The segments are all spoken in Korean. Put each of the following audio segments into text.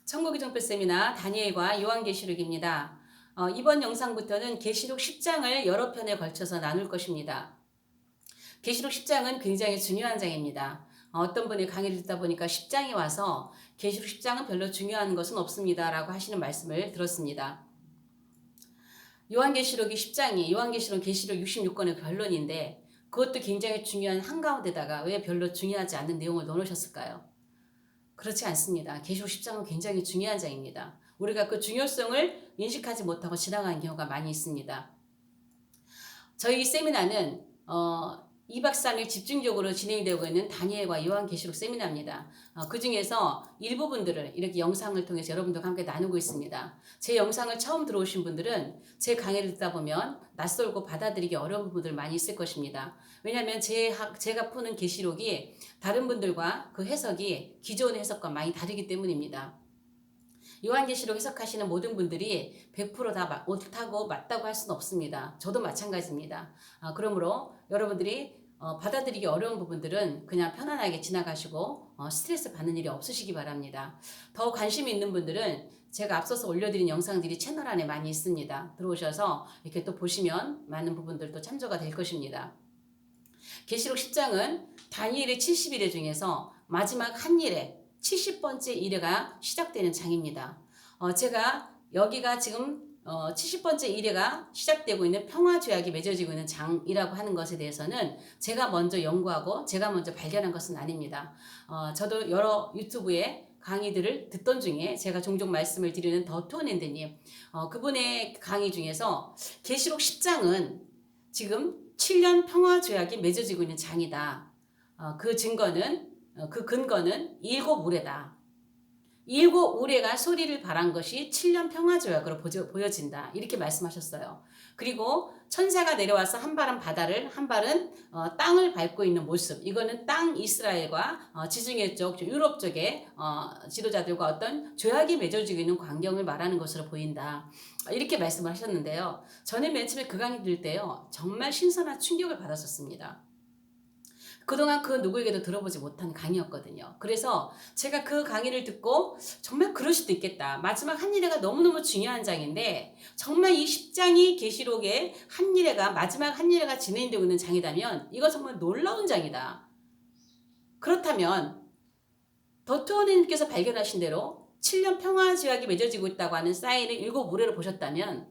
천국의 정표 세미나 다니엘과 요한계시록입니다. 이번 영상부터는 계시록 10장을 여러 편에 걸쳐서 나눌 것입니다. 계시록 10장은 굉장히 중요한 장입니다. 어떤 분이 강의를 듣다 보니까 10장이 와서 계시록 10장은 별로 중요한 것은 없습니다 라고 하시는 말씀을 들었습니다. 요한계시록이 10장이 요한계시록은 계시록 66권의 결론인데 그것도 굉장히 중요한 한가운데다가 왜 별로 중요하지 않은 내용을 넣어놓으셨을까요? 그렇지 않습니다. 계시록 10장은 굉장히 중요한 장입니다. 우리가 그 중요성을 인식하지 못하고 지나가는 경우가 많이 있습니다. 저희 세미나는 2박 3일 집중적으로 진행이 되고 있는 다니엘과 요한계시록 세미나입니다. 그 중에서 일부분들을 이렇게 영상을 통해서 여러분들과 함께 나누고 있습니다. 제 영상을 처음 들어오신 분들은 제 강의를 듣다 보면 낯설고 받아들이기 어려운 부분들 많이 있을 것입니다. 왜냐하면 제가 푸는 계시록이 다른 분들과 그 해석이 기존의 해석과 많이 다르기 때문입니다. 요한계시록 해석하시는 모든 분들이 100%다 옳다고 맞다고 할 수는 없습니다. 저도 마찬가지입니다. 그러므로 여러분들이 받아들이기 어려운 부분들은 그냥 편안하게 지나가시고 스트레스 받는 일이 없으시기 바랍니다. 더 관심이 있는 분들은 제가 앞서서 올려드린 영상들이 채널 안에 많이 있습니다. 들어오셔서 이렇게 또 보시면 많은 부분들도 참조가 될 것입니다. 계시록 10장은 다니엘의 70일의 중에서 마지막 한 일에 70번째 일회가 시작되는 장입니다. 제가 여기가 지금 70번째 일회가 시작되고 있는 평화조약이 맺어지고 있는 장이라고 하는 것에 대해서는 제가 먼저 연구하고 제가 먼저 발견한 것은 아닙니다. 저도 여러 유튜브에 강의들을 듣던 중에 제가 종종 말씀을 드리는 더 투어랜드님 그분의 강의 중에서 계시록 10장은 지금 7년 평화조약이 맺어지고 있는 장이다. 그 근거는 일곱 우레다. 일곱 우레가 소리를 발한 것이 7년 평화조약으로 보여진다. 이렇게 말씀하셨어요. 그리고 천사가 내려와서 한 발은 바다를 한 발은 땅을 밟고 있는 모습. 이거는 땅 이스라엘과 지중해 쪽 유럽 쪽의 지도자들과 어떤 조약이 맺어지고 있는 광경을 말하는 것으로 보인다. 이렇게 말씀을 하셨는데요. 저는 맨 처음에 그 강의 들을 때요. 정말 신선한 충격을 받았었습니다. 그동안 그 누구에게도 들어보지 못한 강의였거든요. 그래서 제가 그 강의를 듣고 정말 그럴 수도 있겠다. 마지막 한일회가 너무너무 중요한 장인데 정말 이 10장이 계시록의 한일회가 마지막 한일회가 진행되고 있는 장이라면 이거 정말 놀라운 장이다. 그렇다면 더투어님께서 발견하신 대로 7년 평화조약이 맺어지고 있다고 하는 사인을 7무례로 보셨다면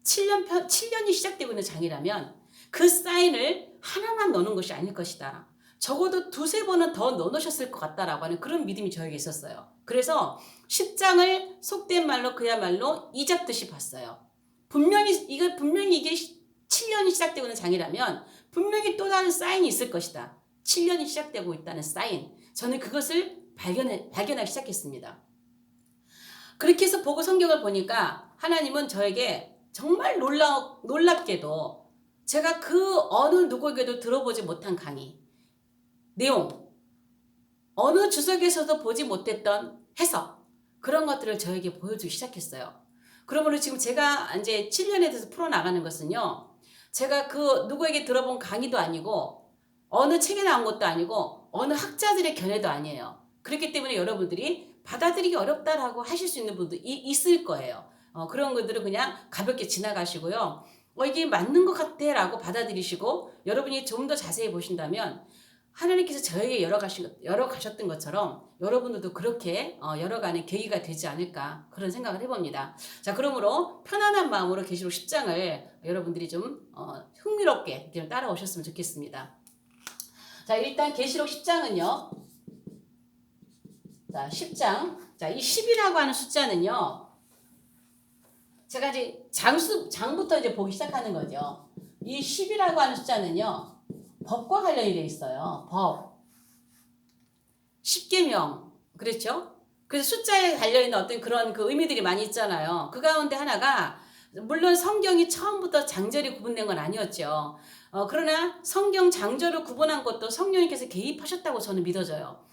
7년이 시작되고 있는 장이라면 그 사인을 하나만 넣는 것이 아닐 것이다. 적어도 두세 번은 더 넣으셨을 것 같다라고 하는 그런 믿음이 저에게 있었어요. 그래서 10장을 속된 말로 그야말로 이잡듯이 봤어요. 분명히 이게 7년이 시작되고 있는 장이라면 분명히 또 다른 사인이 있을 것이다. 7년이 시작되고 있다는 사인. 저는 그것을 발견하기 시작했습니다. 그렇게 해서 보고 성경을 보니까 하나님은 저에게 정말 놀랍게도 제가 그 어느 누구에게도 들어보지 못한 강의, 내용, 어느 주석에서도 보지 못했던 해석, 그런 것들을 저에게 보여주기 시작했어요. 그러므로 지금 제가 이제 7년에 대해서 풀어나가는 것은요, 제가 그 누구에게 들어본 강의도 아니고, 어느 책에 나온 것도 아니고, 어느 학자들의 견해도 아니에요. 그렇기 때문에 여러분들이 받아들이기 어렵다라고 하실 수 있는 분도 있을 거예요. 그런 것들은 그냥 가볍게 지나가시고요. 이게 맞는 것 같아 라고 받아들이시고 여러분이 좀 더 자세히 보신다면 하나님께서 저에게 열어가셨던 것처럼 여러분들도 그렇게 열어가는 계기가 되지 않을까 그런 생각을 해봅니다. 자, 그러므로 편안한 마음으로 계시록 10장을 여러분들이 좀 흥미롭게 따라오셨으면 좋겠습니다. 자, 일단 계시록 10장은요. 자, 10장. 자, 이 10이라고 하는 숫자는요. 제가 이제 장부터 이제 보기 시작하는 거죠. 이 10이라고 하는 숫자는요. 법과 관련이 되어 있어요. 법. 10계명. 그렇죠? 그래서 숫자에 달려있는 어떤 그런 그 의미들이 많이 있잖아요. 그 가운데 하나가 물론 성경이 처음부터 장절이 구분된 건 아니었죠. 그러나 성경 장절을 구분한 것도 성령님께서 개입하셨다고 저는 믿어져요.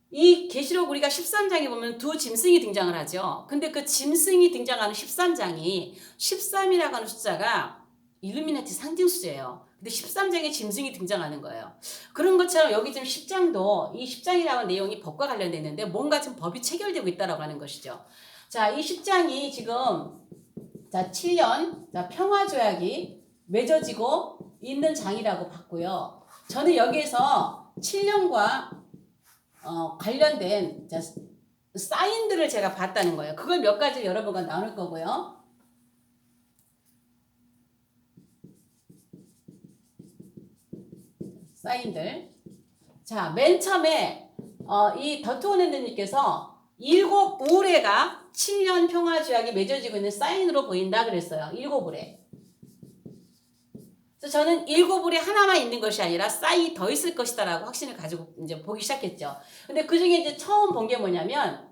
이 계시록 우리가 13장에 보면 두 짐승이 등장을 하죠. 근데 그 짐승이 등장하는 13장이 13이라고 하는 숫자가 일루미나티 상징 숫자예요. 근데 13장에 짐승이 등장하는 거예요. 그런 것처럼 여기 지금 10장도 이 10장이라는 내용이 법과 관련되어 있는데 뭔가 지금 법이 체결되고 있다라고 하는 것이죠. 자, 이 10장이 지금 자, 7년 자, 평화조약이 맺어지고 있는 장이라고 봤고요. 저는 여기에서 7년과 관련된 자, 사인들을 제가 봤다는 거예요. 그걸 몇 가지 여러분과 나눌 거고요. 사인들. 자, 맨 처음에 이 더트원핸드님께서 7우레가 7년 평화조약이 맺어지고 있는 사인으로 보인다 그랬어요. 7우레. 그래서 저는 7우레 하나만 있는 것이 아니라 사인이 더 있을 것이다라고 확신을 가지고 이제 보기 시작했죠. 근데 그 중에 이제 처음 본 게 뭐냐면,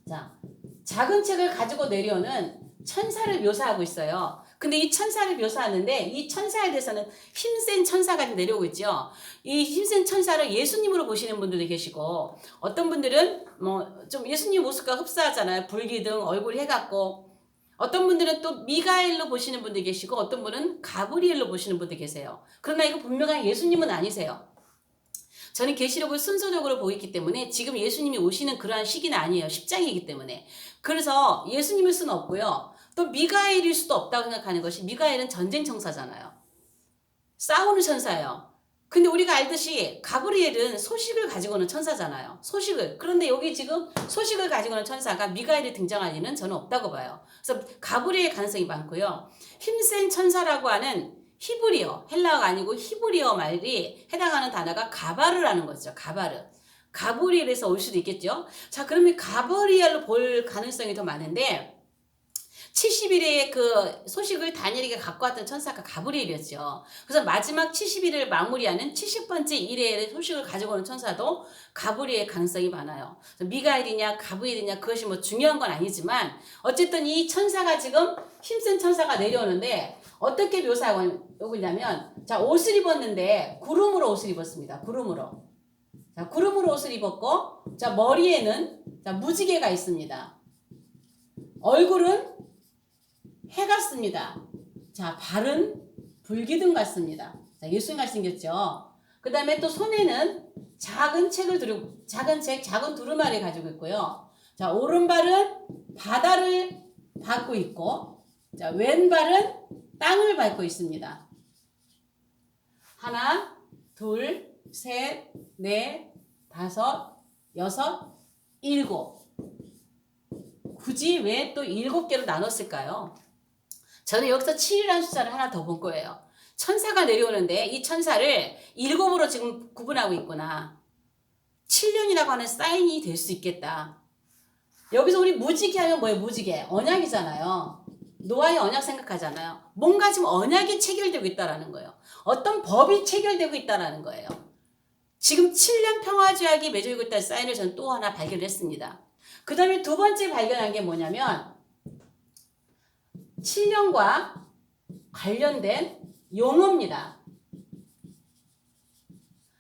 자, 작은 책을 가지고 내려오는 천사를 묘사하고 있어요. 근데 이 천사를 묘사하는데 이 천사에 대해서는 힘센 천사가 내려오고 있죠. 이 힘센 천사를 예수님으로 보시는 분들도 계시고 어떤 분들은 뭐 좀 예수님 모습과 흡사하잖아요. 불기둥 얼굴 해갖고 어떤 분들은 또 미가엘로 보시는 분들 계시고 어떤 분은 가브리엘로 보시는 분들 계세요. 그러나 이거 분명히 예수님은 아니세요. 저는 계시록을 순서적으로 보기 때문에 지금 예수님이 오시는 그러한 시기는 아니에요. 10장이기 때문에. 그래서 예수님일 수는 없고요. 또 미가엘일 수도 없다고 생각하는 것이 미가엘은 전쟁 천사잖아요. 싸우는 천사예요. 근데 우리가 알듯이 가브리엘은 소식을 가지고 오는 천사잖아요. 소식을. 그런데 여기 지금 소식을 가지고 오는 천사가 미가엘이 등장할 리는 저는 없다고 봐요. 그래서 가브리엘 가능성이 많고요. 힘센 천사라고 하는 히브리어, 헬라어가 아니고 히브리어 말이 해당하는 단어가 가바르라는 거죠. 가바르. 가브리엘에서 올 수도 있겠죠. 자, 그러면 가브리엘로 볼 가능성이 더 많은데 70일의 그 소식을 다니엘에게 갖고 왔던 천사가 가브리엘이었죠. 그래서 마지막 70일을 마무리하는 70번째 일의 소식을 가지고 오는 천사도 가브리엘 가능성이 많아요. 미가엘이냐 가브리엘이냐 그것이 뭐 중요한 건 아니지만 어쨌든 이 천사가 지금 힘센 천사가 내려오는데 어떻게 묘사하고 있냐면 자, 옷을 입었는데 구름으로 옷을 입었습니다. 구름으로. 자, 구름으로 옷을 입었고 자, 머리에는 자, 무지개가 있습니다. 얼굴은 해 같습니다. 자, 발은 불기둥 같습니다. 자, 예수님같이 생겼죠. 그 다음에 또 손에는 작은 책을 들고, 작은 두루마리 가지고 있고요. 자, 오른발은 바다를 밟고 있고, 자, 왼발은 땅을 밟고 있습니다. 하나, 둘, 셋, 넷, 다섯, 여섯, 일곱. 굳이 왜 또 7개로 나눴을까요? 저는 여기서 7이라는 숫자를 하나 더 본 거예요. 천사가 내려오는데 이 천사를 7으로 지금 구분하고 있구나. 7년이라고 하는 사인이 될 수 있겠다. 여기서 우리 무지개 하면 뭐예요? 무지개. 언약이잖아요. 노아의 언약 생각하잖아요. 뭔가 지금 언약이 체결되고 있다는 거예요. 어떤 법이 체결되고 있다는 거예요. 지금 7년 평화조약이 맺어지고 있다는 사인을 저는 또 하나 발견했습니다. 그 다음에 두 번째 발견한 게 뭐냐면 7년과 관련된 용어입니다.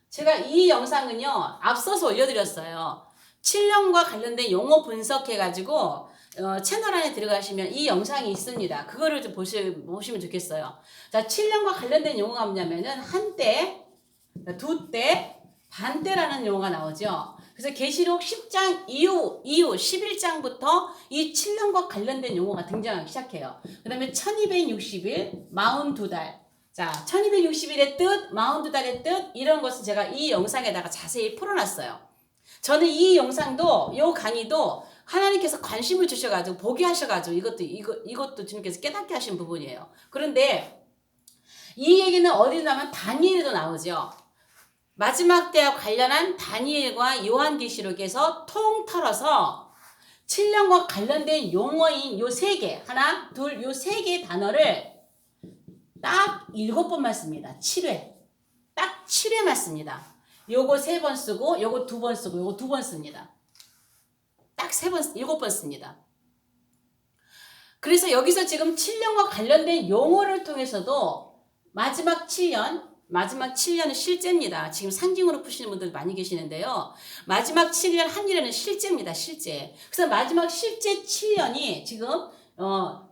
제가 이 영상은요 앞서서 올려드렸어요. 7년과 관련된 용어 분석해가지고 채널 안에 들어가시면 이 영상이 있습니다. 그거를 좀 보시면 좋겠어요. 자, 7년과 관련된 용어가 뭐냐면은 한때, 두때, 반때라는 용어가 나오죠. 그래서 계시록 10장 이후 11장부터 이 7년과 관련된 용어가 등장하기 시작해요. 그 다음에 1260일, 42달. 자, 1260일의 뜻, 42달의 뜻, 이런 것을 제가 이 영상에다가 자세히 풀어놨어요. 저는 이 영상도, 이 강의도 하나님께서 관심을 주셔가지고, 보게 하셔가지고, 이것도 주님께서 깨닫게 하신 부분이에요. 그런데 이 얘기는 어디서 나면 다니엘에도 나오죠. 마지막 때와 관련한 다니엘과 요한계시록에서 통틀어서 7년과 관련된 용어인 요 3개, 하나, 둘, 요 3개의 단어를 딱 7번만 씁니다. 7회. 딱 7회만 씁니다. 요거 3번 쓰고, 요거 2번 쓰고, 요거 2번 씁니다. 딱 7번 씁니다. 그래서 여기서 지금 7년과 관련된 용어를 통해서도 마지막 7년은 실제입니다. 지금 상징으로 푸시는 분들 많이 계시는데요. 마지막 7년 한일에는 실제입니다. 실제. 그래서 마지막 실제 7년이 지금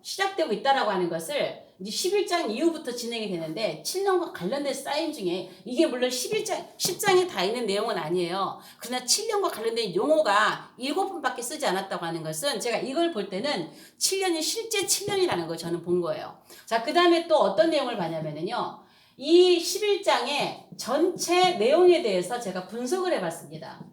시작되고 있다라고 하는 것을 이제 11장 이후부터 진행이 되는데 7년과 관련된 쌓임 중에 이게 물론 10장에 다 있는 내용은 아니에요. 그러나 7년과 관련된 용어가 7번밖에 쓰지 않았다고 하는 것은 제가 이걸 볼 때는 7년이 실제 7년이라는 걸 저는 본 거예요. 자, 그 다음에 또 어떤 내용을 봤냐면요. 이 11장의 전체 내용에 대해서 제가 분석을 해봤습니다.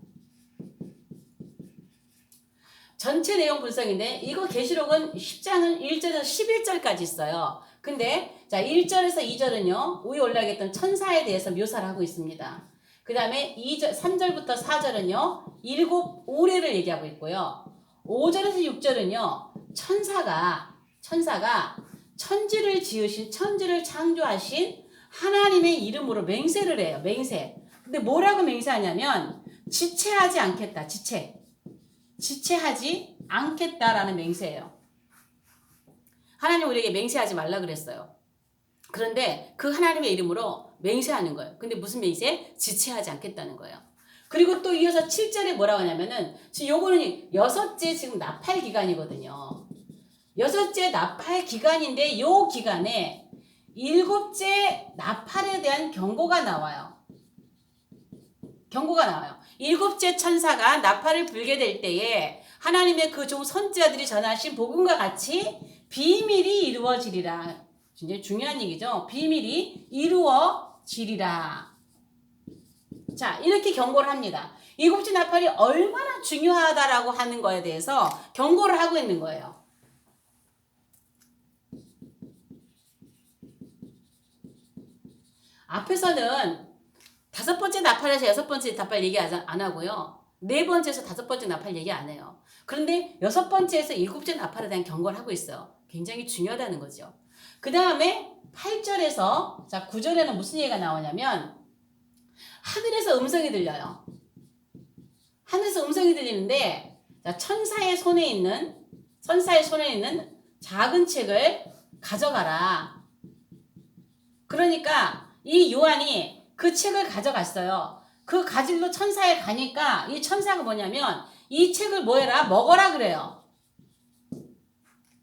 전체 내용 분석인데 이거 계시록은 10장은 1절에서 11절까지 있어요. 근데 자 1절에서 2절은요. 위에 올라가겠던 천사에 대해서 묘사를 하고 있습니다. 그 다음에 3절부터 4절은요. 일곱 오래를 얘기하고 있고요. 5절에서 6절은요. 천사가 천지를 지으신 천지를 창조하신 하나님의 이름으로 맹세를 해요. 맹세. 근데 뭐라고 맹세하냐면 지체하지 않겠다. 지체하지 않겠다라는 맹세예요. 하나님 우리에게 맹세하지 말라 그랬어요. 그런데 그 하나님의 이름으로 맹세하는 거예요. 근데 무슨 맹세? 지체하지 않겠다는 거예요. 그리고 또 이어서 7절에 뭐라고 하냐면은 지금 요거는 6째 지금 나팔 기간이거든요. 6째 나팔 기간인데 요 기간에 7째 나팔에 대한 경고가 나와요. 7째 천사가 나팔을 불게 될 때에 하나님의 그 종 선지자들이 전하신 복음과 같이 비밀이 이루어지리라. 굉장히 중요한 얘기죠. 비밀이 이루어지리라. 자, 이렇게 경고를 합니다. 7째 나팔이 얼마나 중요하다라고 하는 거에 대해서 경고를 하고 있는 거예요. 앞에서는 5번째 나팔에서 6번째 나팔 얘기 안 하고요. 4번째에서 5번째 나팔 얘기 안 해요. 그런데 6번째에서 7째 나팔에 대한 경고를 하고 있어요. 굉장히 중요하다는 거죠. 그 다음에 8절에서 자 9절에는 무슨 얘기가 나오냐면 하늘에서 음성이 들려요. 하늘에서 음성이 들리는데 자, 천사의 손에 있는 작은 책을 가져가라. 그러니까 이 요한이 그 책을 가져갔어요. 그 가질로 천사에 가니까 이 천사가 뭐냐면 이 책을 뭐 해라? 먹어라 그래요.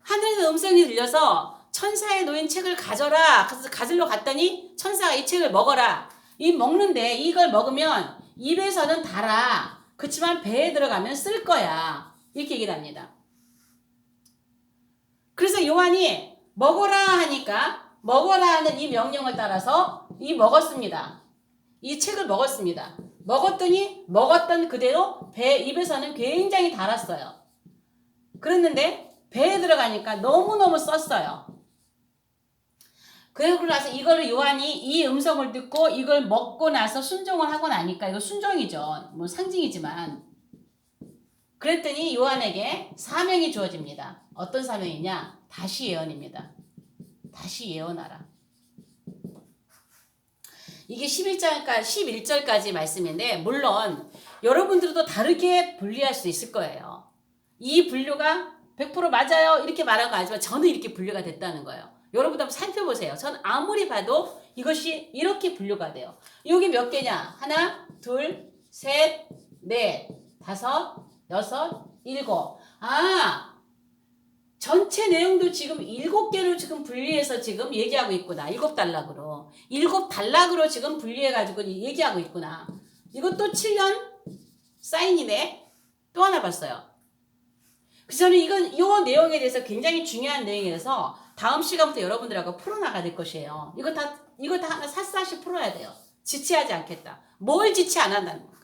하늘에서 음성이 들려서 천사에 놓인 책을 가져라. 그래서 가지러 갔더니 천사가 이 책을 먹어라. 이 먹는데 이걸 먹으면 입에서는 달아. 그렇지만 배에 들어가면 쓸 거야. 이렇게 얘기를 합니다. 그래서 요한이 먹어라 하니까 먹어라 하는 이 명령을 따라서 먹었습니다. 이 책을 먹었습니다. 먹었더니 먹었던 그대로 입에서는 굉장히 달았어요. 그랬는데 배에 들어가니까 너무너무 썼어요. 그러고 나서 이거를 요한이 이 음성을 듣고 이걸 먹고 나서 순종을 하고 나니까 이거 순종이죠. 뭐 상징이지만. 그랬더니 요한에게 사명이 주어집니다. 어떤 사명이냐? 다시 예언입니다. 다시 예언하라. 이게 11절까지 말씀인데 물론 여러분들도 다르게 분리할 수 있을 거예요. 이 분류가 100% 맞아요 이렇게 말한 거 아니지만 저는 이렇게 분류가 됐다는 거예요. 여러분도 한번 살펴보세요. 저는 아무리 봐도 이것이 이렇게 분류가 돼요. 여기 몇 개냐? 하나, 둘, 셋, 넷, 다섯, 여섯, 일곱. 전체 내용도 지금 7개로 지금 분리해서 지금 얘기하고 있구나. 7단락으로 지금 분리해가지고 얘기하고 있구나. 이것도 7년 사인이네. 또 하나 봤어요. 그래서 저는 요 내용에 대해서 굉장히 중요한 내용이라서 다음 시간부터 여러분들하고 풀어나가야 될 것이에요. 이거 다 하나 샅샅이 풀어야 돼요. 지체하지 않겠다. 뭘 지체 안 한다는 건가?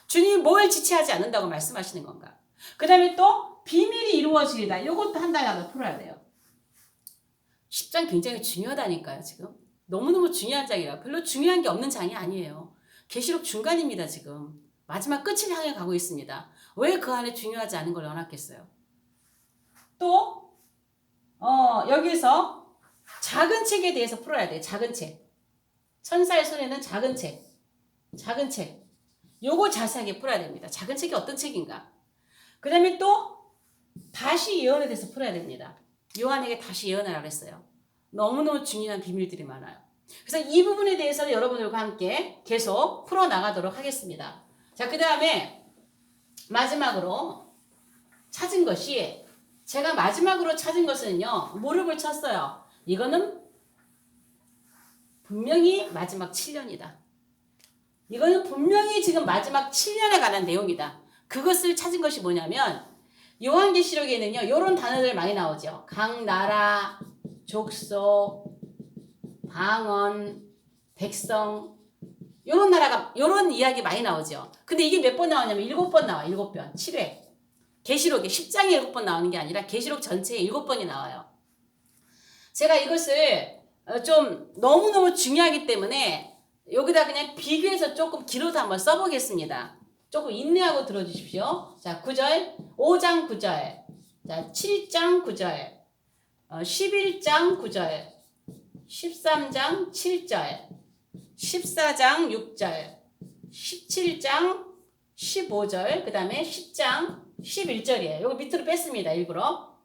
주님이 뭘 지체하지 않는다고 말씀하시는 건가? 그 다음에 또 비밀이 이루어지리다. 이것도 한 단락을 풀어야 돼요. 10장 굉장히 중요하다니까요. 지금. 너무너무 중요한 장이라 별로 중요한 게 없는 장이 아니에요. 계시록 중간입니다. 지금. 마지막 끝을 향해 가고 있습니다. 왜 그 안에 중요하지 않은 걸 넣어놨겠어요? 또 여기서 작은 책에 대해서 풀어야 돼요. 작은 책. 천사의 손에는 작은 책. 요거 자세하게 풀어야 됩니다. 작은 책이 어떤 책인가? 그 다음에 또 다시 예언에 대해서 풀어야 됩니다. 요한에게 다시 예언하라고 했어요. 너무너무 중요한 비밀들이 많아요. 그래서 이 부분에 대해서는 여러분들과 함께 계속 풀어나가도록 하겠습니다. 자, 그 다음에 마지막으로 찾은 것이 제가 마지막으로 찾은 것은요. 무릎을 쳤어요. 이거는 분명히 마지막 7년이다. 이거는 분명히 지금 마지막 7년에 관한 내용이다. 그것을 찾은 것이 뭐냐면 요한계시록에는요. 이런 단어들 많이 나오죠. 각 나라, 족속, 방언, 백성 요런 나라가 요런 이야기 많이 나오죠. 근데 이게 몇 번 나오냐면 7번 나와. 7번. 7회. 계시록에 10장에 7번 나오는 게 아니라 계시록 전체에 7번이 나와요. 제가 이것을 좀 너무너무 중요하기 때문에 여기다 그냥 비교해서 조금 길어도 한번 써보겠습니다. 조금 인내하고 들어주십시오. 자, 9절, 5장 9절, 자, 7장 9절, 11장 9절, 13장 7절, 14장 6절, 17장 15절, 그 다음에 10장 11절이에요. 이거 밑으로 뺐습니다. 일부러.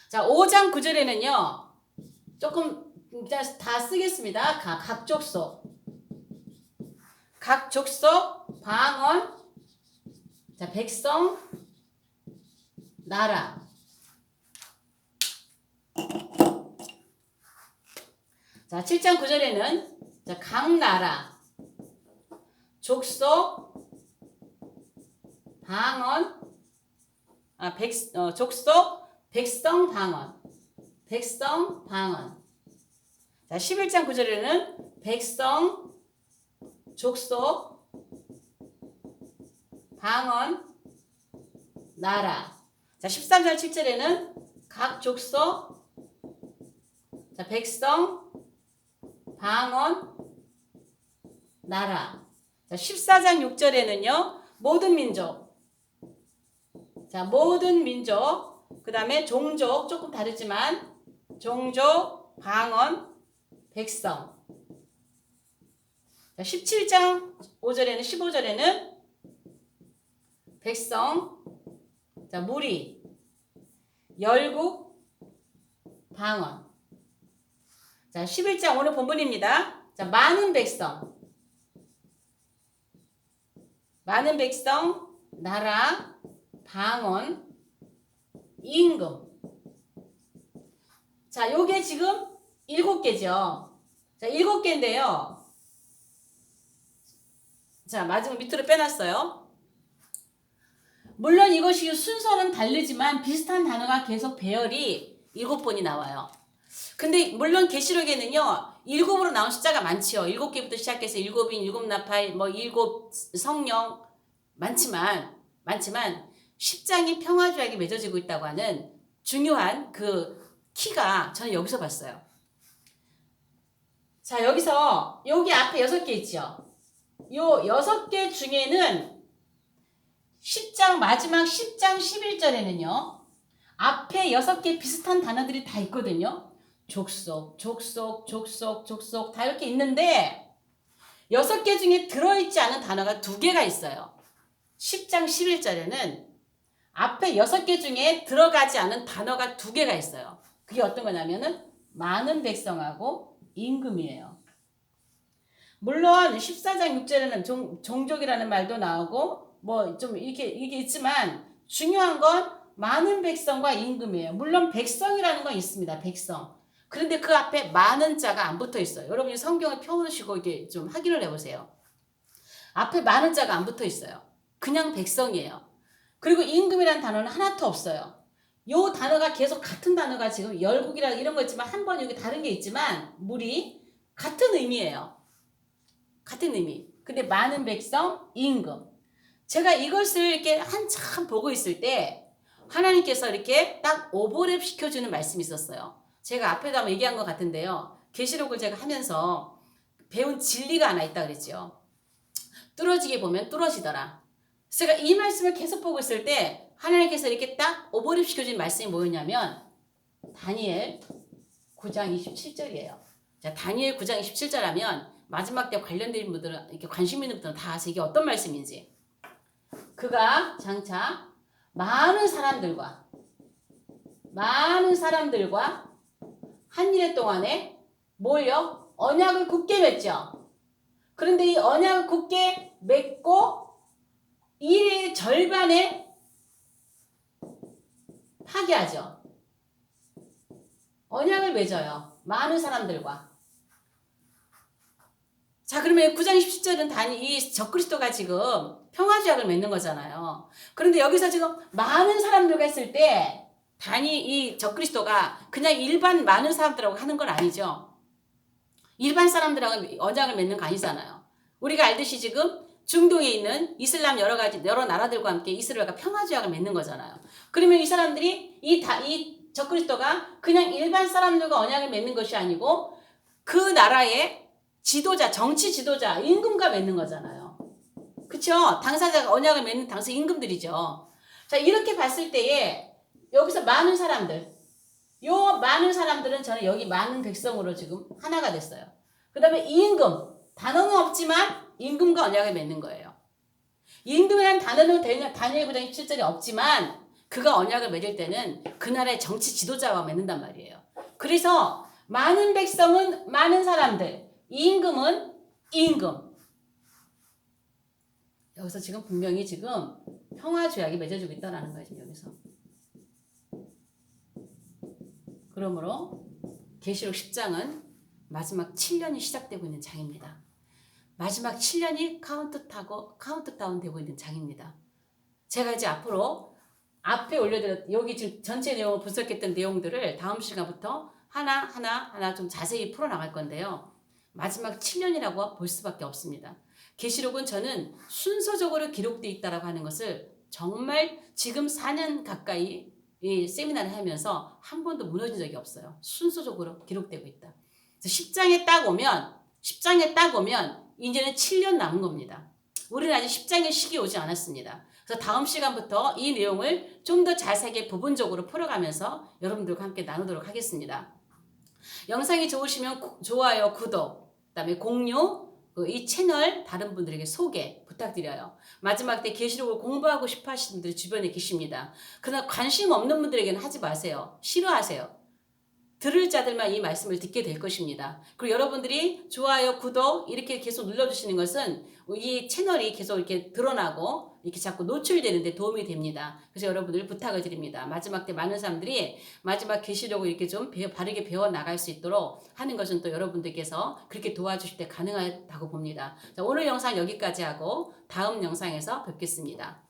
자, 5장 9절에는요. 조금 다 쓰겠습니다. 각 족속. 각 족속, 방언, 자, 백성, 나라. 자, 7장 9절에는 자, 각 나라, 족속, 방언, 족속, 백성, 방언. 백성, 방언. 자, 11장 9절에는 백성, 족속, 방언, 나라. 자, 13장 7절에는 각 족속, 자, 백성, 방언, 나라. 자, 14장 6절에는요. 모든 민족. 자, 모든 민족. 그 다음에 종족. 조금 다르지만 종족, 방언, 백성. 자, 17장 5절에는 15절에는 백성, 자, 무리, 열국, 방언. 자, 11장 오늘 본문입니다. 자, 많은 백성. 많은 백성, 나라, 방언, 임금. 자, 요게 지금 7개죠. 자, 7개인데요. 자, 마지막 밑으로 빼놨어요. 물론 이것이 순서는 다르지만 비슷한 단어가 계속 배열이 7번이 나와요. 근데 물론 계시록에는요. 7으로 나온 숫자가 많지요. 7개부터 시작해서 7인, 7나팔, 뭐 7 성령 많지만 10장이 평화조약이 맺어지고 있다고 하는 중요한 그 키가 저는 여기서 봤어요. 자, 여기서 여기 앞에 6개 있죠. 요 6개 중에는 10장 마지막 10장 11절에는요. 앞에 6개 비슷한 단어들이 다 있거든요. 족속 다 이렇게 있는데 6개 중에 들어있지 않은 단어가 2개가 있어요. 10장 11절에는 앞에 6개 중에 들어가지 않은 단어가 2개가 있어요. 그게 어떤 거냐면은 많은 백성하고 임금이에요. 물론 14장 6절에는 종족이라는 말도 나오고 뭐 좀 이게 있지만 중요한 건 많은 백성과 임금이에요. 물론 백성이라는 건 있습니다. 백성. 그런데 그 앞에 많은 자가 안 붙어 있어요. 여러분이 성경을 펴보시고 이게 좀 확인을 해보세요. 앞에 많은 자가 안 붙어 있어요. 그냥 백성이에요. 그리고 임금이라는 단어는 하나도 없어요. 요 단어가 계속 같은 단어가 지금 열국이라 이런 거 있지만 한 번 여기 다른 게 있지만 무리 같은 의미예요. 같은 의미. 근데 많은 백성, 임금. 제가 이것을 이렇게 한참 보고 있을 때 하나님께서 이렇게 딱 오버랩 시켜주는 말씀이 있었어요. 제가 앞에도 한번 얘기한 것 같은데요. 계시록을 제가 하면서 배운 진리가 하나 있다 그랬죠. 뚫어지게 보면 뚫어지더라. 제가 이 말씀을 계속 보고 있을 때 하나님께서 이렇게 딱 오버랩 시켜준 말씀이 뭐였냐면 다니엘 9장 27절이에요. 자, 다니엘 9장 27절 하면 마지막 때 관련된 분들은 이렇게 관심 있는 분들은 다 아세요. 이게 어떤 말씀인지. 그가 장차 많은 사람들과 한 일의 동안에 뭐요? 언약을 굳게 맺죠. 그런데 이 언약을 굳게 맺고 일의 절반에 파기하죠. 언약을 맺어요. 많은 사람들과. 자, 그러면 9장 17절은 이 적그리스도가 지금 평화제약을 맺는 거잖아요. 그런데 여기서 지금 많은 사람들과 했을 때 이 적그리스도가 그냥 일반 많은 사람들하고 하는 건 아니죠. 일반 사람들하고 언약을 맺는 거 아니잖아요. 우리가 알듯이 지금 중동에 있는 이슬람 여러 나라들과 함께 이스라엘과 평화제약을 맺는 거잖아요. 그러면 이 사람들이 이 적그리스도가 그냥 일반 사람들과 언약을 맺는 것이 아니고 그 나라의 지도자, 정치 지도자, 임금과 맺는 거잖아요. 그쵸? 당사자가 언약을 맺는 당사 임금들이죠. 자, 이렇게 봤을 때에 여기서 많은 사람들, 요 많은 사람들은 저는 여기 많은 백성으로 지금 하나가 됐어요. 그 다음에 임금, 단어는 없지만 임금과 언약을 맺는 거예요. 임금이라는 단어는 다니엘 9장 27절이 없지만 그가 언약을 맺을 때는 그 나라의 정치 지도자와 맺는단 말이에요. 그래서 많은 백성은 많은 사람들, 임금은 임금. 여기서 지금 분명히 지금 평화조약이 맺어지고 있다는 거예요. 지금 여기서. 그러므로 계시록 10장은 마지막 7년이 시작되고 있는 장입니다. 마지막 7년이 카운트다운 되고 있는 장입니다. 제가 이제 앞으로 앞에 여기 지금 전체 내용을 분석했던 내용들을 다음 시간부터 하나 좀 자세히 풀어나갈 건데요. 마지막 7년이라고 볼 수밖에 없습니다. 계시록은 저는 순서적으로 기록되어 있다고 하는 것을 정말 지금 4년 가까이 이 세미나를 하면서 한 번도 무너진 적이 없어요. 순서적으로 기록되고 있다. 그래서 10장에 딱 오면 이제는 7년 남은 겁니다. 우리는 아직 10장의 시기 오지 않았습니다. 그래서 다음 시간부터 이 내용을 좀 더 자세하게 부분적으로 풀어가면서 여러분들과 함께 나누도록 하겠습니다. 영상이 좋으시면 좋아요, 구독, 그다음에 공유, 이 채널 다른 분들에게 소개 부탁드려요. 마지막 때 계시록을 공부하고 싶어 하시는 분들이 주변에 계십니다. 그러나 관심 없는 분들에게는 하지 마세요. 싫어하세요. 들을 자들만 이 말씀을 듣게 될 것입니다. 그리고 여러분들이 좋아요, 구독 이렇게 계속 눌러주시는 것은 이 채널이 계속 이렇게 드러나고 이렇게 자꾸 노출되는데 도움이 됩니다. 그래서 여러분들 부탁을 드립니다. 마지막 때 많은 사람들이 마지막 계시록을 이렇게 좀 바르게 배워 나갈 수 있도록 하는 것은 또 여러분들께서 그렇게 도와주실 때 가능하다고 봅니다. 자, 오늘 영상 여기까지 하고 다음 영상에서 뵙겠습니다.